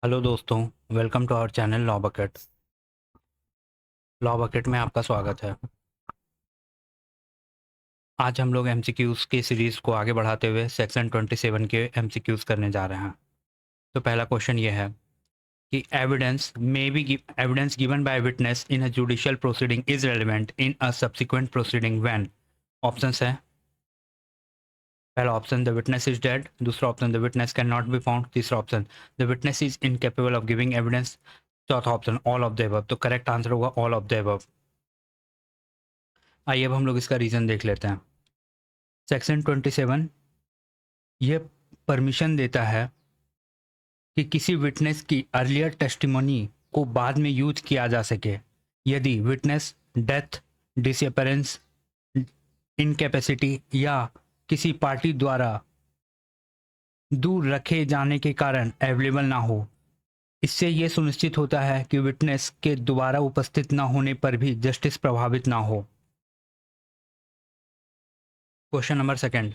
Hello दोस्तों, welcome to our channel Law Bucket. Law Bucket में आपका स्वागत है। आज हम लोग एमसीक्यूज़ की सीरीज़ को आगे बढ़ाते हुए सेक्शन 27 के एमसीक्यूज़ करने जा रहे हैं। तो पहला क्वेश्चन ये है कि evidence given by witness in a judicial proceeding is relevant in a subsequent proceeding when. Options है। पहला option the witness is dead, दूसरा option the witness can not be found, तीसरा option the witness is incapable of giving evidence, चौथा option all of the above. तो correct answer होगा all of the above. आइए अब हम लोग इसका रीज़न देख लेते हैं। सेक्शन 27 ये परमिशन देता है कि किसी विटनेस की अर्लियर टेस्टिमोनी को बाद में यूज किया जा सके यदि विटनेस डेथ, डिसअपेरेंस, इनकैपेसिटी या किसी पार्टी द्वारा दूर रखे जाने के कारण अवेलेबल ना हो। इससे यह सुनिश्चित होता है कि विटनेस के दोबारा उपस्थित न होने पर भी जस्टिस प्रभावित ना हो। Question number second,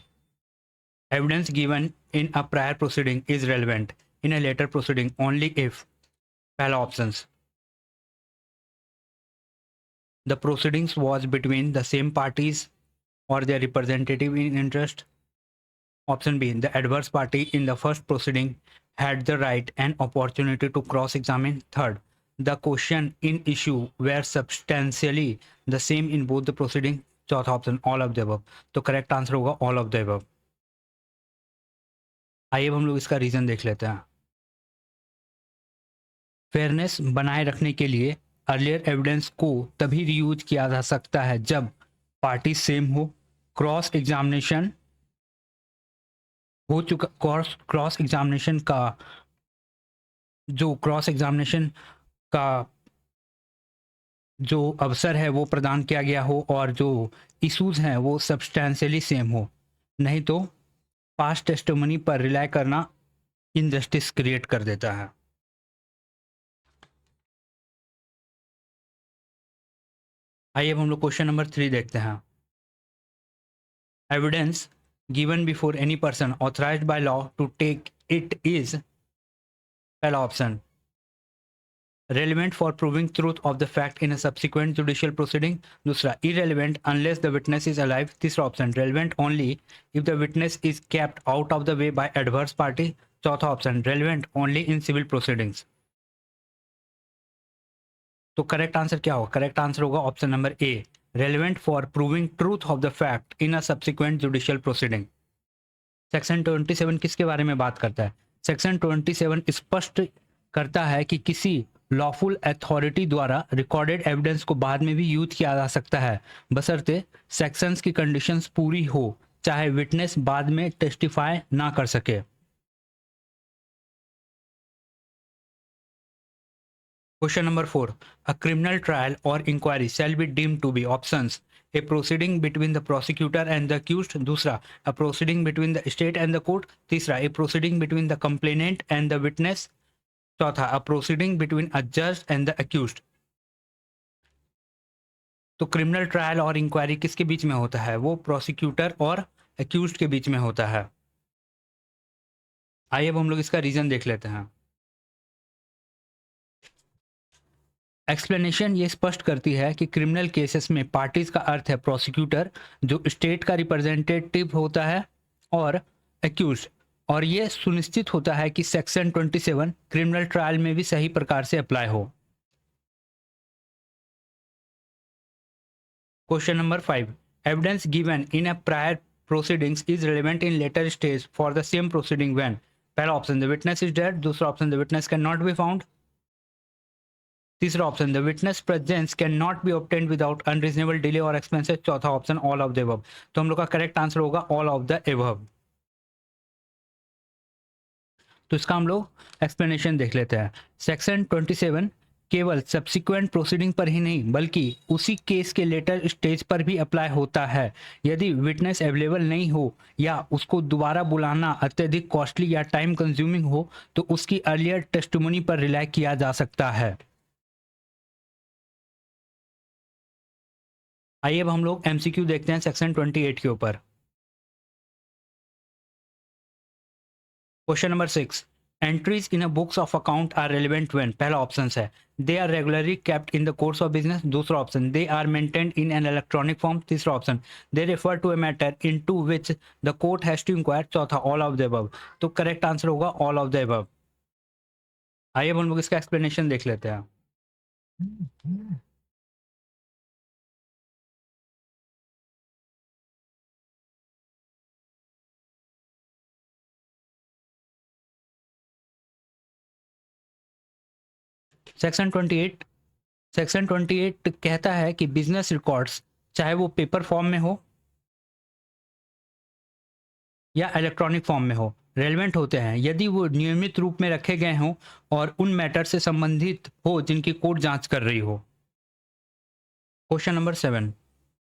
evidence given in a prior proceeding is relevant in a later proceeding only if पहला options the proceedings was between the same parties or their representative in interest. Option B, the adverse party in the first proceeding had the right and opportunity to cross examine. Third, the question in issue were substantially the same in both the proceeding. चौथा option all of the above. तो correct answer होगा all of the above. आइए अब हम लोग इसका reason देख लेते हैं। फेयरनेस बनाए रखने के लिए अर्लियर एविडेंस को तभी रीयूज किया जा सकता है जब पार्टी सेम हो, क्रॉस एग्जामिनेशन हो चुका, क्रॉस एग्जामिनेशन का क्रॉस एग्जामिनेशन का जो अवसर है वो प्रदान किया गया हो और जो इश्यूज हैं वो सब्सटेंशियली सेम हो। नहीं तो पास्ट टेस्टिमनी पर रिलाई करना इनजस्टिस क्रिएट कर देता है। आइए अब हम लोग क्वेश्चन नंबर 3 देखते हैं। Evidence given before any person authorized by law to take it is पहला option relevant for proving truth of the fact in a subsequent judicial proceeding, दूसरा irrelevant unless the witness is alive, तीसरा option relevant only if the witness is kept out of the way by adverse party, चौथा option relevant only in civil proceedings। तो correct answer क्या होगा? Correct answer होगा option number A, relevant for proving truth of the fact in a subsequent judicial proceeding। Section 27 किसके बारे में बात करता है? सेक्शन 27 स्पष्ट करता है कि किसी लॉफुल अथॉरिटी द्वारा रिकॉर्डेड एविडेंस को बाद में भी यूज किया जा सकता है बशर्ते सेक्शंस की कंडीशंस पूरी हो, चाहे विटनेस बाद में टेस्टिफाई ना कर सके। Question number 4, a criminal trial और inquiry shall be deemed to be options a proceeding between the prosecutor and the accused, दूसरा a proceeding between the state and the court, तीसरा a proceeding between the complainant and the witness, चौथा a proceeding between a जज and the accused. तो criminal trial और inquiry किसके बीच में होता है? वो प्रोसिक्यूटर और अक्यूज्ड के बीच में होता है। आइए अब हम लोग इसका रीजन देख लेते हैं। एक्सप्लेनेशन ये स्पष्ट करती है कि क्रिमिनल केसेस में पार्टीज का अर्थ है प्रोसिक्यूटर जो स्टेट का रिप्रेजेंटेटिव होता है और एक्यूज, और ये सुनिश्चित होता है कि सेक्शन 27 क्रिमिनल ट्रायल में भी सही प्रकार से अप्लाई हो। Question number 5, evidence given in a prior proceedings is relevant in later stage for the same proceeding when. पहला option the witness is dead, दूसरा option the witness can not be found, तीसरा option the witness presence can not be obtained without unreasonable delay or expenses, चौथा option all of the above. तो हम लोग का correct answer होगा all of the above. तो इसका हम लोग एक्सप्लेनेशन देख लेते हैं। सेक्शन 27 केवल सब्सिक्वेंट प्रोसीडिंग पर ही नहीं बल्कि उसी केस के लेटर स्टेज पर भी अप्लाई होता है। यदि विटनेस अवेलेबल नहीं हो या उसको दोबारा बुलाना अत्यधिक कॉस्टली या टाइम कंज्यूमिंग हो तो उसकी अर्लियर टेस्टिमोनी पर रिलाई किया जा सकता है। आइए अब हम लोग एमसीक्यू देखते हैं सेक्शन 28 के ऊपर। Question number 6, entries in a books of account are relevant when, पहला ऑप्शन है they are regularly kept in the course of business, दूसरा option they are maintained in an electronic form, तीसरा option they refer to a matter into which the court has to inquire, चौथा all of the above. तो correct answer होगा all of the above. आइए अब हम लोग इसका explanation देख लेते हैं। सेक्शन 28 कहता है कि बिजनेस रिकॉर्ड्स चाहे वो पेपर फॉर्म में हो या इलेक्ट्रॉनिक फॉर्म में हो रेलेवेंट होते हैं यदि वो नियमित रूप में रखे गए हों और उन मैटर से संबंधित हो जिनकी कोर्ट जांच कर रही हो। Question number 7,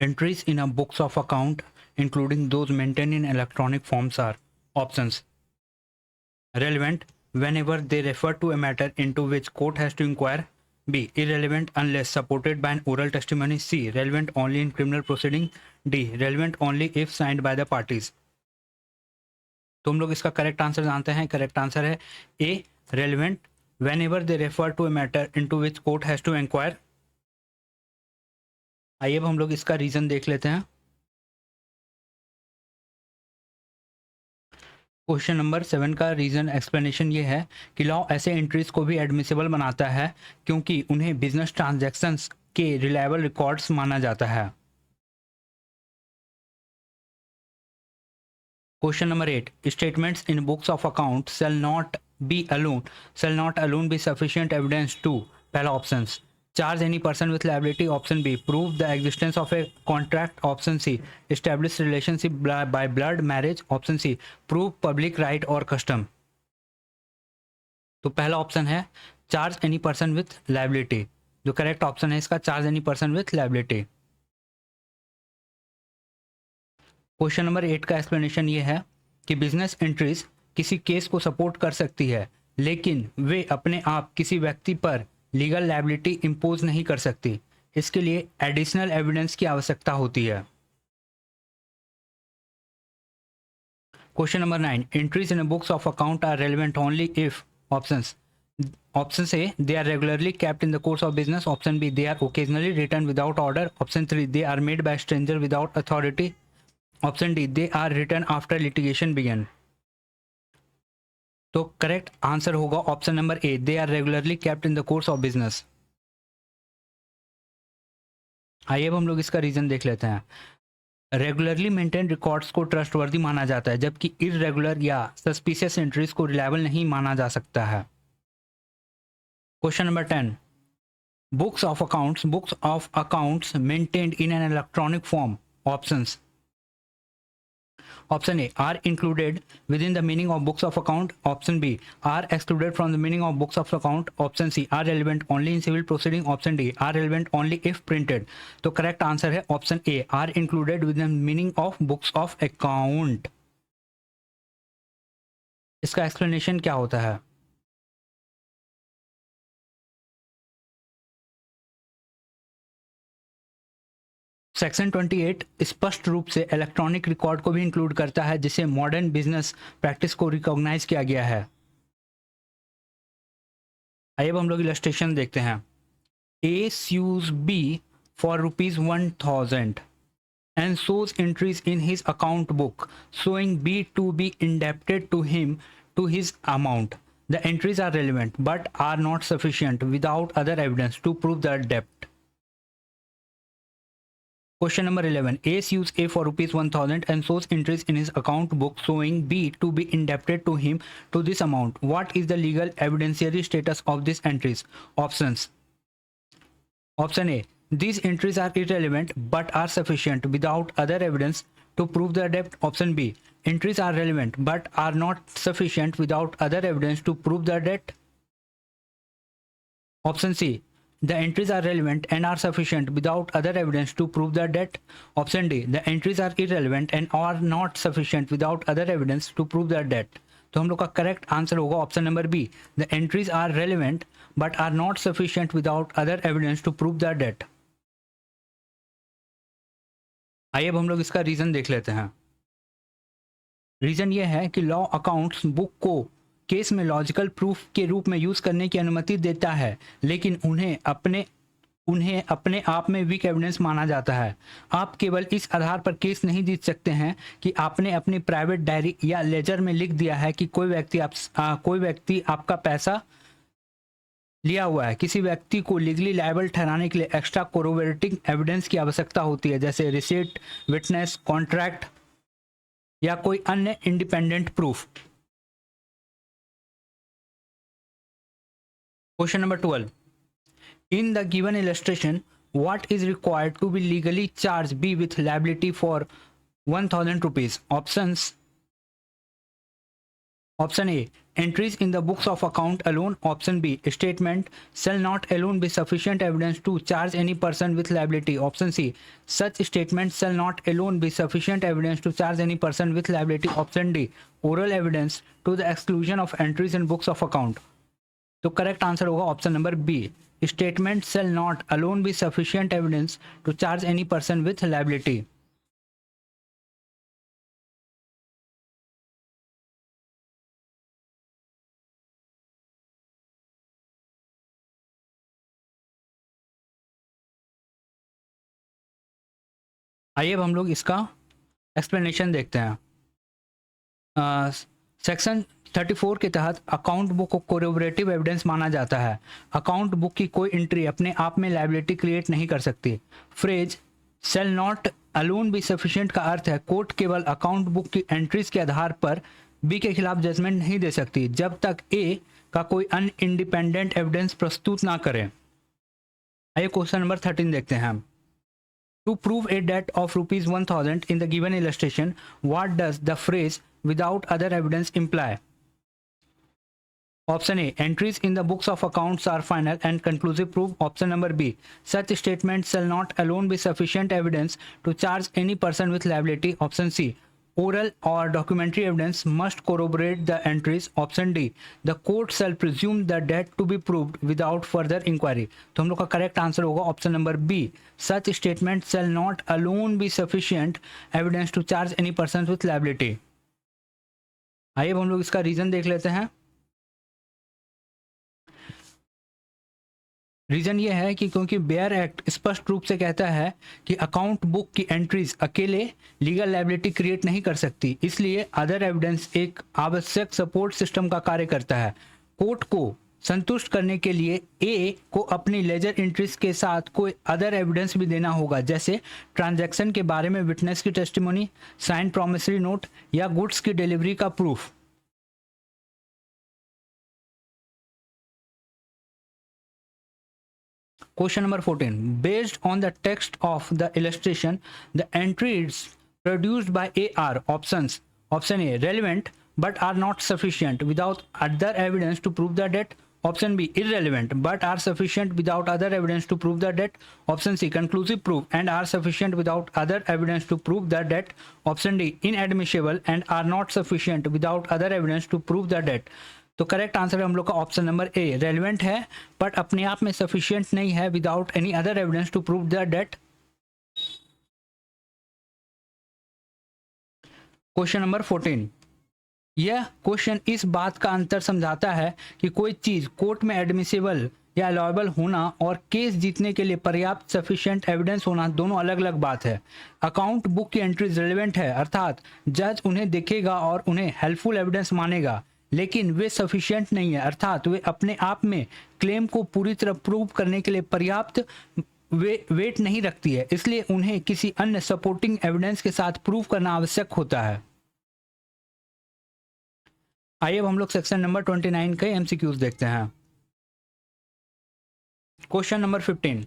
entries in a books of account including those maintain in electronic forms are options relevant whenever they refer to a matter into which court has to inquire, B irrelevant unless supported by an oral testimony, C relevant only in criminal proceeding, D relevant only if signed by the parties। तो हम लोग इसका correct answer जानते हैं। Correct answer है a relevant whenever they refer to a matter into which court has to inquire. आइए अब हम लोग इसका रीजन देख लेते हैं। क्वेश्चन नंबर 7 का रीजन एक्सप्लेनेशन ये है कि लॉ ऐसे एंट्रीज को भी एडमिसिबल बनाता है क्योंकि उन्हें बिजनेस ट्रांजैक्शंस के रिलायबल रिकॉर्ड्स माना जाता है। Question number 8, statements in books of account shall not alone be sufficient evidence to, पहला option charge any person with liability, option B prove the existence of a contract, option C establish relationship by blood marriage, option C prove public right or custom। तो पहला option है charge any person with liability, जो correct option है इसका charge any person with liability. Question number 8 का explanation ये है कि बिजनेस एंट्रीज किसी केस को सपोर्ट कर सकती है लेकिन वे अपने आप किसी व्यक्ति पर लीगल लायबिलिटी इंपोज नहीं कर सकती। इसके लिए एडिशनल एविडेंस की आवश्यकता होती है। Question number 9, entries in books of account are relevant only if options A they are regularly kept in the course of business, option B they are occasionally written without order, option 3 they are made by stranger without authority, option D they are return after litigation began. तो correct answer होगा option number A they are regularly kept in the course of business. आइए अब हम लोग इसका reason देख लेते हैं। रेगुलरली मेंटेन रिकॉर्ड्स को ट्रस्टवर्दी माना जाता है जबकि इररेगुलर या सस्पिशियस एंट्रीज को रिलायबल नहीं माना जा सकता है। Question number 10, books of accounts maintained in an electronic form, options option A are included within the meaning of books of account, option B are excluded from the meaning of books of account, option C are relevant only in civil proceeding, option D are relevant only if printed. तो correct answer है option A are included with the meaning of books of account. इसका explanation क्या होता है? Section 28 स्पष्ट रूप से electronic record को भी इंक्लूड करता है जिसे मॉडर्न बिजनेस प्रैक्टिस को रिकॉग्नाइज किया गया है। आइए अब हम लोग इलस्ट्रेशन देखते हैं। A sues B for ₹1000 and shows entries in his account book showing B to be indebted to him to his amount. The entries are relevant but are not sufficient without other evidence to prove the debt. Question number 11. A sues A for ₹1000 and shows entries in his account book showing B to be indebted to him to this amount. What is the legal evidentiary status of these entries? Options. Option A. These entries are irrelevant but are sufficient without other evidence to prove the debt. Option B. Entries are relevant but are not sufficient without other evidence to prove the debt. Option C. The entries are relevant and are sufficient without other evidence to prove the debt. Option D. The entries are irrelevant and are not sufficient without other evidence to prove the debt. तो हम लोग का correct answer होगा option number B the entries are relevant but are not sufficient without other evidence to prove the debt. आइए अब हम लोग इसका रीजन देख लेते हैं। रीजन ये है कि लॉ अकाउंट्स बुक को केस में लॉजिकल प्रूफ के रूप में यूज करने की अनुमति देता है, लेकिन उन्हें अपने आप में वीक एविडेंस माना जाता है। आप केवल इस आधार पर केस नहीं जीत सकते हैं कि आपने अपनी प्राइवेट डायरी या लेजर में लिख दिया है कि कोई व्यक्ति आपका पैसा लिया हुआ है। किसी व्यक्ति को लीगली लायबल ठहराने के लिए एक्स्ट्रा कोरोबोरेटिंग एविडेंस की आवश्यकता होती है, जैसे रिसीट, विटनेस, कॉन्ट्रैक्ट या कोई अन्य independent proof. Question number 12, in the given illustration what is required to be legally charged B with liability for 1000 rupees? Option A, entries in the books of account alone. Option B, statement shall not alone be sufficient evidence to charge any person with liability. Option C, such statement shall not alone be sufficient evidence to charge any person with liability. Option D, oral evidence to the exclusion of entries in books of account. तो correct answer होगा option number B, statement shall not alone be sufficient evidence to charge any person with liability. आइए अब हम लोग इसका explanation देखते हैं। Section 34 के तहत अकाउंट बुक को कोरोबोरेटिव एविडेंस माना जाता है। अकाउंट बुक की कोई एंट्री अपने आप में लायबिलिटी क्रिएट नहीं कर सकती। Phrase shall not alone be sufficient का अर्थ है कोर्ट केवल अकाउंट बुक की एंट्रीज के आधार पर बी के खिलाफ जजमेंट नहीं दे सकती जब तक ए का कोई अन्य इंडिपेंडेंट एविडेंस प्रस्तुत ना करे। आइए क्वेश्चन नंबर 13 देखते हैं हम। To prove a debt of rupees 1000 in the given illustration, what does the phrase without other evidence imply? Option A, entries in the books of accounts are final and conclusive proof. Option number B, such statements shall not alone be sufficient evidence to charge any person with liability. Option C, oral or documentary evidence must corroborate the entries. Option D, the court shall presume the debt to be proved without further inquiry. तो हम लोग का correct answer होगा option number B, such statement shall not alone be sufficient evidence to charge any person with liability. आइए अब हम लोग इसका रीजन देख लेते हैं। रीजन ये है कि क्योंकि बेयर एक्ट स्पष्ट रूप से कहता है कि अकाउंट बुक की एंट्रीज अकेले लीगल लायबिलिटी क्रिएट नहीं कर सकती, इसलिए अदर एविडेंस एक आवश्यक सपोर्ट सिस्टम का कार्य करता है। कोर्ट को संतुष्ट करने के लिए ए को अपनी लेजर एंट्रीज के साथ कोई अदर एविडेंस भी देना होगा, जैसे ट्रांजैक्शन के बारे में विटनेस की टेस्टिमोनी, साइन प्रॉमिसरी नोट या गुड्स की डिलीवरी का proof. Question number 14. Based on the text of the illustration, the entries produced by A are options. Option A, relevant but are not sufficient without other evidence to prove the debt. Option B, irrelevant but are sufficient without other evidence to prove the debt. Option C, conclusive proof and are sufficient without other evidence to prove the debt. Option D, inadmissible and are not sufficient without other evidence to prove the debt. तो correct answer है हम लोग का option number A, relevant है but अपने आप में sufficient नहीं है without any other evidence to prove the debt. Question number 14, यह क्वेश्चन इस बात का अंतर समझाता है कि कोई चीज कोर्ट में एडमिसिबल या अलाउएबल होना और केस जीतने के लिए पर्याप्त सफिशिएंट एविडेंस होना दोनों अलग अलग बात है। अकाउंट बुक की एंट्रीज रिलेवेंट है, अर्थात जज उन्हें देखेगा और उन्हें हेल्पफुल एविडेंस मानेगा, लेकिन वे सफिशिएंट नहीं है, अर्थात वे अपने आप में क्लेम को पूरी तरह प्रूव करने के लिए पर्याप्त वेट नहीं रखती है, इसलिए उन्हें किसी अन्य सपोर्टिंग एविडेंस के साथ प्रूव करना आवश्यक होता है। आइए अब हम लोग सेक्शन नंबर 29 के एमसीक्यूज देखते हैं। Question number 15,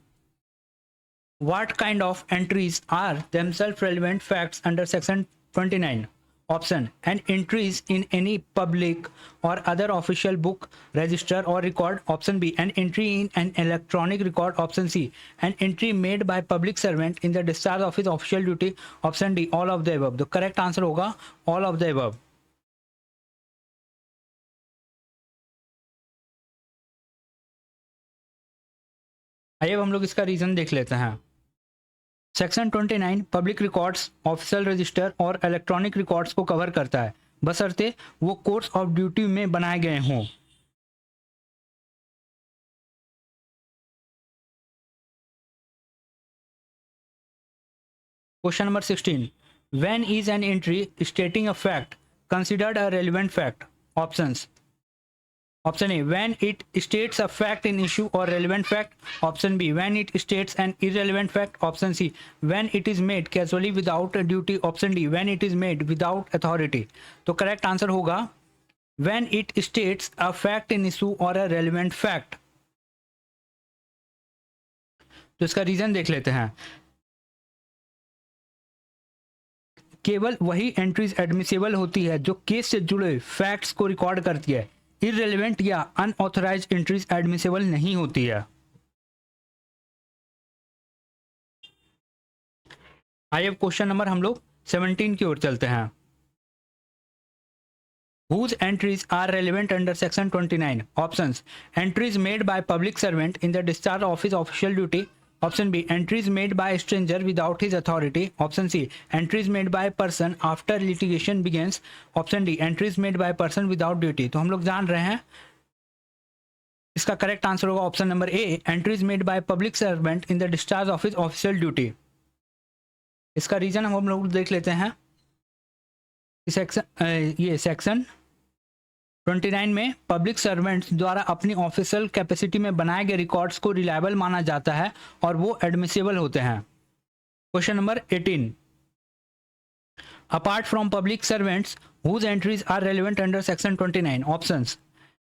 what kind of entries are themselves relevant facts under section 29? Option, an entries in any public or other official book, register or record. Option B, an entry in an electronic record. Option C, an entry made by public servant in the discharge of his official duty. Option D, all of the above. The correct answer होगा all of the above. आइए अब हम लोग इसका reason देख लेते हैं। Section 29 public records, official register और इलेक्ट्रॉनिक रिकॉर्ड्स को कवर करता है। बशर्ते वो कोर्स ऑफ ड्यूटी में बनाए गए हों। Question number 16, when is an entry स्टेटिंग a fact considered a relevant fact? Options. Option A, when it states a fact in issue or relevant fact. Option B, when it states an irrelevant fact. Option C, when it is made casually without a duty. Option D, when it is made without authority. तो correct answer होगा when it states a fact in issue or a relevant fact. तो इसका reason देख लेते हैं। केवल वही entries admissible होती है जो केस से जुड़े फैक्ट्स को रिकॉर्ड करती है। इररिलेवेंट या अनऑथराइज्ड एंट्रीज एडमिसिबल नहीं होती है। आइए अब क्वेश्चन नंबर हम लोग 17 की ओर चलते हैं। Whose entries are relevant under section 29? Options, entries made by public servant in the discharge of his official duty. Option B, entries made by a stranger without his authority. Option C, entries made by a person after litigation begins. Option D, entries made by a person without duty. तो हम लोग जान रहे हैं इसका correct answer होगा option number A, entries made by public servant in the discharge of his official duty. इसका reason हम लोग देख लेते हैं। ये सेक्शन 29 में पब्लिक सर्वेंट्स द्वारा अपनी ऑफिशियल कैपेसिटी में बनाए गए रिकॉर्ड्स को रिलायबल माना जाता है और वो एडमिसिबल होते हैं। Question number 18, apart from public servants whose entries are relevant under section 29? Options,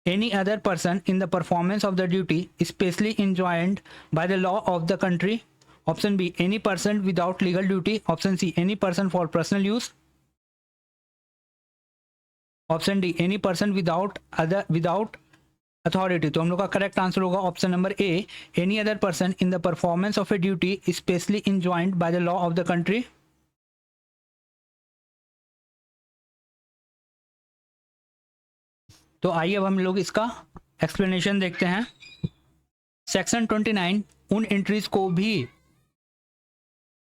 any other person in the performance of the duty especially enjoined by the law of the country. Option B, any person without legal duty. Option C, any person for personal use. Option D, any person without authority. तो हम लोग का correct answer होगा option number A, any other person in the performance of a duty specially enjoined by the law of the country. तो आइए अब हम लोग इसका एक्सप्लेनेशन देखते हैं। सेक्शन 29 उन एंट्रीज को भी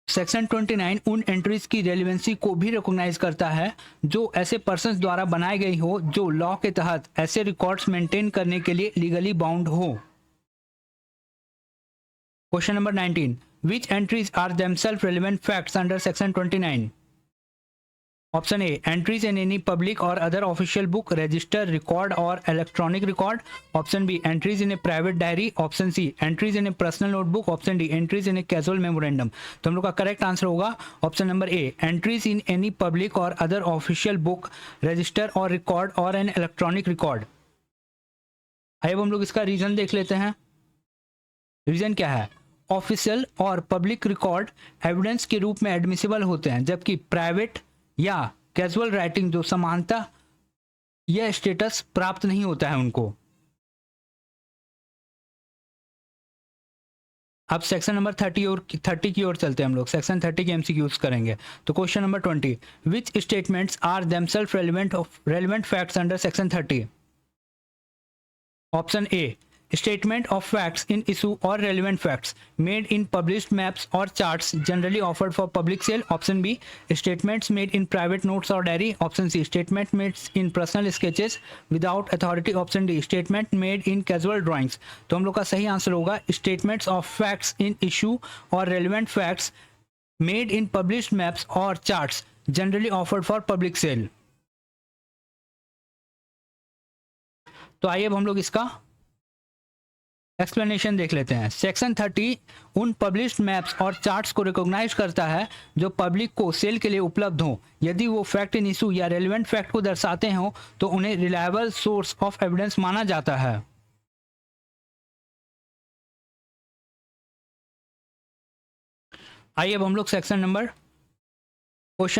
सेक्शन 29 उन एंट्रीज की रेलिवेंसी को भी रिकॉग्नाइज करता है जो ऐसे पर्सन्स द्वारा बनाई गई हो जो लॉ के तहत ऐसे रिकॉर्ड्स मेंटेन करने के लिए लीगली बाउंड हो। Question number 19, which entries are themselves relevant facts under section 29? Option A, entries in any public or other official book, register, record or electronic record. Option B, entries in a private diary. Option C, entries in a personal notebook. Option D, entries in a casual memorandum. तो हम लोग का correct answer होगा option number A, entries in any public or other official book, register or record or an electronic record. आइए हम लोग इसका reason देख लेते हैं। रीजन क्या है? ऑफिशियल और पब्लिक रिकॉर्ड एविडेंस के रूप में एडमिसिबल होते हैं, जबकि प्राइवेट या कैजुअल राइटिंग जो समानता यह स्टेटस प्राप्त नहीं होता है उनको। अब सेक्शन नंबर 30 की ओर चलते हैं हम लोग। सेक्शन 30 के एमसीक्यूज करेंगे। तो question number 20, which statements are themselves relevant facts under section 30? Option A, statement of facts in issue or relevant facts made in published maps or charts generally offered for public sale. Option B, statements made in private notes or diary. Option C, statement made in personal sketches without authority. Option D, statement made in casual drawings. तो हम लोग का सही answer होगा statements of facts in issue or relevant facts made in published maps or charts generally offered for public sale. तो आइए अब हम लोग इसका एक्सप्लेनेशन देख लेते हैं। सेक्शन 30 उन पब्लिश्ड मैप्स और चार्ट्स को रिकॉग्नाइज करता है जो पब्लिक को सेल के लिए उपलब्ध हो। यदि वो फैक्ट इन इशू या रेलिवेंट फैक्ट को दर्शाते हो तो उन्हें रिलायबल सोर्स ऑफ एविडेंस माना जाता है। आइए अब हम लोग क्वेश्चन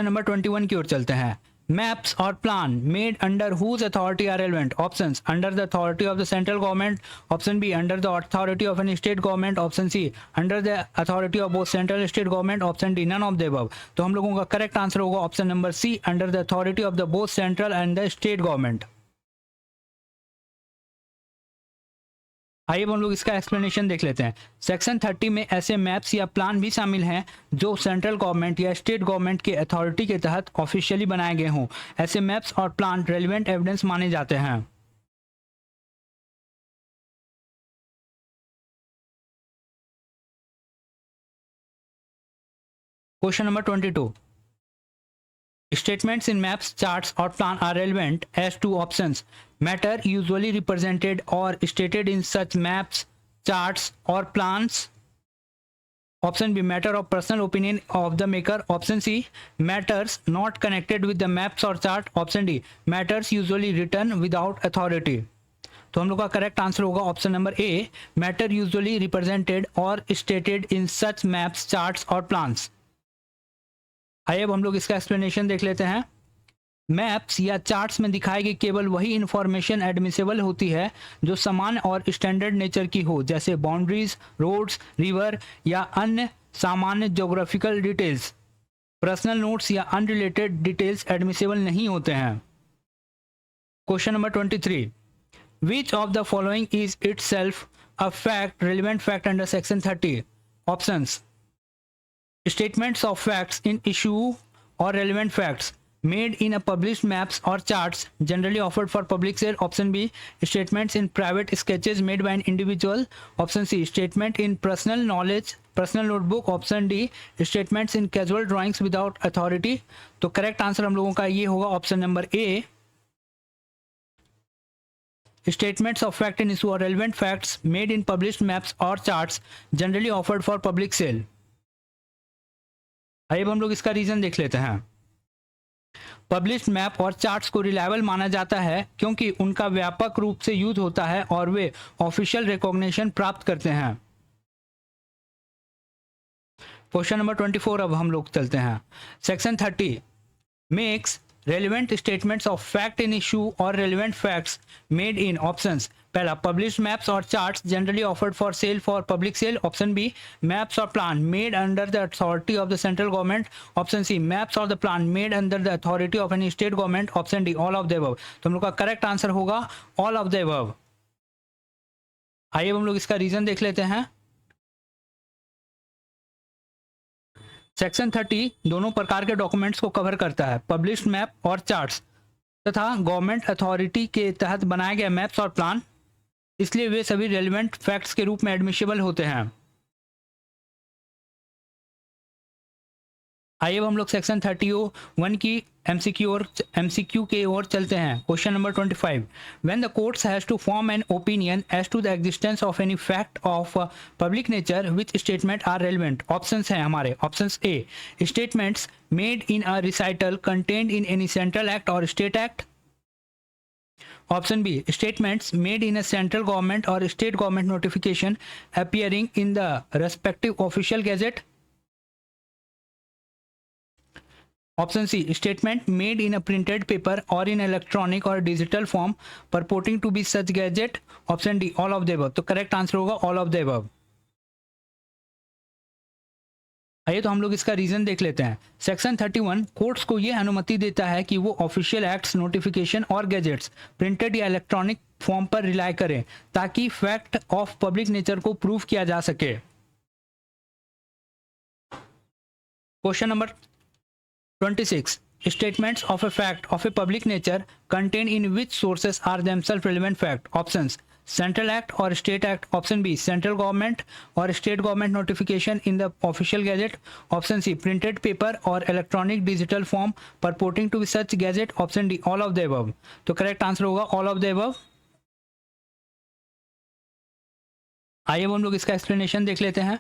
नंबर 21 की ओर चलते हैं। Maps or plan made under whose authority are relevant? Options, under the authority of the central government. Option B, under the authority of any state government. Option C, under the authority of both central and state government. Option D, none of the above. तो हम लोगों का correct answer होगा option number C, under the authority of the both central and the state government. आइए अब हम लोग इसका एक्सप्लेनेशन देख लेते हैं। सेक्शन 30 में ऐसे मैप्स या प्लान भी शामिल हैं जो सेंट्रल गवर्नमेंट या स्टेट गवर्नमेंट के अथॉरिटी के तहत ऑफिशियली बनाए गए हों। ऐसे मैप्स और प्लान रेलिवेंट एविडेंस माने जाते हैं। Question number 22, statements in maps, charts or plan are relevant as to options. Matter usually represented or stated in such maps, charts or plans. Option B, matter of personal opinion of the maker. Option C, matters not connected with the maps or chart. Option D, matters usually written without authority. तो हम लोग का correct answer होगा option number A, matter usually represented or stated in such maps, charts or plans. आइए अब हम लोग इसका एक्सप्लेनेशन देख लेते हैं। मैप्स या चार्ट्स में दिखाई गई केवल वही इंफॉर्मेशन एडमिसिबल होती है जो समान और स्टैंडर्ड नेचर की हो, जैसे बाउंड्रीज, रोड्स, रिवर या अन्य सामान्य ज्योग्राफिकल डिटेल्स। पर्सनल नोट्स या अनरिलेटेड डिटेल्स एडमिसिबल नहीं होते हैं। Question number 23, which of the following is itself a fact, relevant fact under section 30? Options, statements of facts in issue or relevant facts made in a published maps or charts generally offered for public sale. Option B, statements in private sketches made by an individual. Option C, statement in personal knowledge, personal notebook. Option D, statements in casual drawings without authority. तो correct answer हम लोगों का ये होगा option number A, statements of fact in issue or relevant facts made in published maps or charts generally offered for public sale. आइए अब हम लोग इसका रीजन देख लेते हैं। पब्लिश्ड मैप और चार्ट्स को रिलायबल माना जाता है क्योंकि उनका व्यापक रूप से यूज होता है और वे ऑफिशियल रिकॉग्निशन प्राप्त करते हैं। क्वेश्चन नंबर 24 अब हम लोग चलते हैं। Section 30 makes relevant statements of fact in issue or relevant facts made in options. पहला, published maps or charts generally offered for sale for public sale. Option B, maps or plan made under the authority of the central government. Option C, maps or the plan made under the authority of any state government. Option D, all of the above. तो हम लोग का correct answer होगा all of the above। आइए हम लोग इसका reason देख लेते हैं। सेक्शन 30 दोनों प्रकार के डॉक्यूमेंट्स को कवर करता है, पब्लिश्ड मैप और चार्ट्स तथा गवर्नमेंट अथॉरिटी के तहत बनाए गए मैप्स और प्लान, इसलिए वे सभी रेलिवेंट फैक्ट्स के रूप में एडमिसिबल होते हैं। आइए अब हम लोग सेक्शन 31 की एमसीक्यू के ओर चलते हैं। Question number 25, when the courts has to form an opinion as to the existence of any fact of public nature which statement are relevant? Options हैं हमारे। Options A, statements made in a recital contained in any central act or state act. Option B, statements made in a central government or state government notification appearing in the respective official gazette. Option C, statement made in a printed paper or in electronic or digital form purporting to be such gadget. Option D, all of the above। तो correct answer होगा all of the above। आइए तो हम लोग इसका reason देख लेते हैं। सेक्शन 31 कोर्ट्स को यह अनुमति देता है कि वो ऑफिशियल एक्ट्स, नोटिफिकेशन और गैजेट्स प्रिंटेड या इलेक्ट्रॉनिक फॉर्म पर रिलाई करें ताकि फैक्ट ऑफ पब्लिक नेचर को प्रूव किया जा सके। Question number 26, statements of a fact of a public nature contained in which sources are themselves relevant fact? Options, central act or state act. Option B, central government or state government notification in the official gazette. Option C, printed paper or electronic digital form purporting to be such gazette. Option D, all of the above। तो correct answer होगा all of the above। आइए हम लोग इसका explanation देख लेते हैं।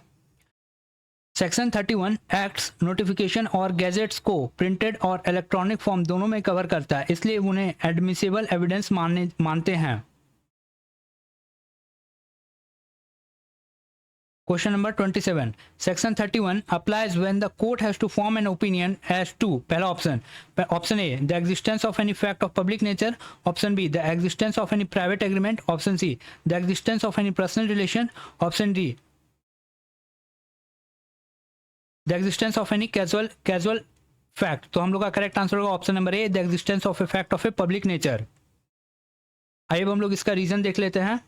Section 31 acts, notification और गैजेट्स को प्रिंटेड और इलेक्ट्रॉनिक फॉर्म दोनों में कवर करता है, इसलिए उन्हें एडमिसिबल एविडेंस मानते हैं। Question number 27, section 31 applies when the court has to form an opinion as to, पहला option A, the existence of any fact of public nature. Option B, the existence of any private agreement. Option C, the existence of any personal relation. Option D, the existence of any casual fact. तो हम लोग का correct answer होगा option number A, the existence of a fact of a public nature. आइए हम लोग इसका reason देख लेते हैं।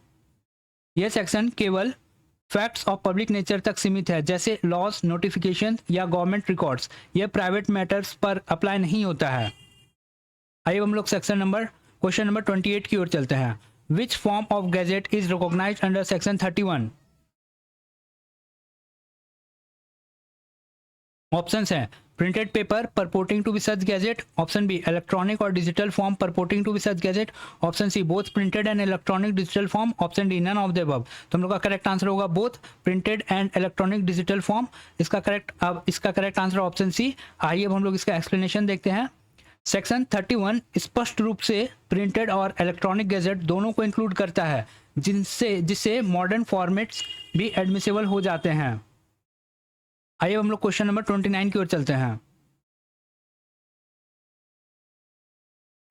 यह सेक्शन केवल फैक्ट्स ऑफ पब्लिक नेचर तक सीमित है, जैसे लॉज, नोटिफिकेशन या गवर्नमेंट रिकॉर्ड्स। यह प्राइवेट मैटर्स पर अप्लाई नहीं होता है। आइए हम लोग क्वेश्चन नंबर 28 की ओर चलते हैं। Which form of gazette is recognised under section 31? Options हैं printed paper purporting to be such gazette, option B electronic or digital form purporting to be such gazette, option C both printed and electronic digital form, option D none of the above. तो हम लोग का correct answer होगा both printed and electronic digital form. इसका correct answer option C. आइए अब हम लोग इसका एक्सप्लेनेशन देखते हैं। सेक्शन 31 स्पष्ट रूप से प्रिंटेड और इलेक्ट्रॉनिक गैजेट दोनों को इंक्लूड करता है, जिससे मॉडर्न फॉर्मेट्स भी एडमिसिबल हो जाते हैं। आइए हम लोग क्वेश्चन नंबर 29 की ओर चलते हैं।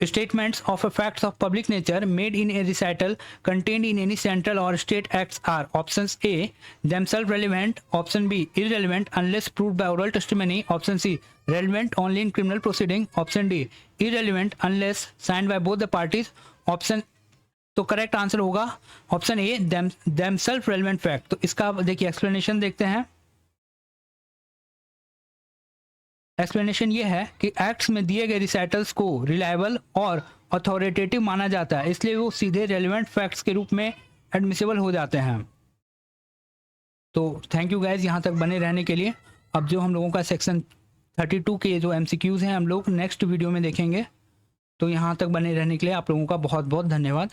Statements of facts of public nature made in a recital contained in any central or state acts are options A themselves relevant, option B irrelevant unless proved by oral testimony, option C relevant only in criminal proceeding, option D irrelevant unless signed by both the parties, option। तो correct answer होगा option A themselves relevant fact। तो इसका देखिए explanation देखते हैं। Explanation ये है कि एक्ट्स में दिए गए रिसाइटल्स को रिलायबल और अथॉरिटेटिव माना जाता है, इसलिए वो सीधे रेलिवेंट फैक्ट्स के रूप में एडमिसिबल हो जाते हैं। तो थैंक यू गाइज यहाँ तक बने रहने के लिए। अब जो हम लोगों का सेक्शन 32 के जो MCQs हैं हम लोग नेक्स्ट वीडियो में देखेंगे। तो यहाँ तक बने रहने के लिए आप लोगों का बहुत बहुत धन्यवाद।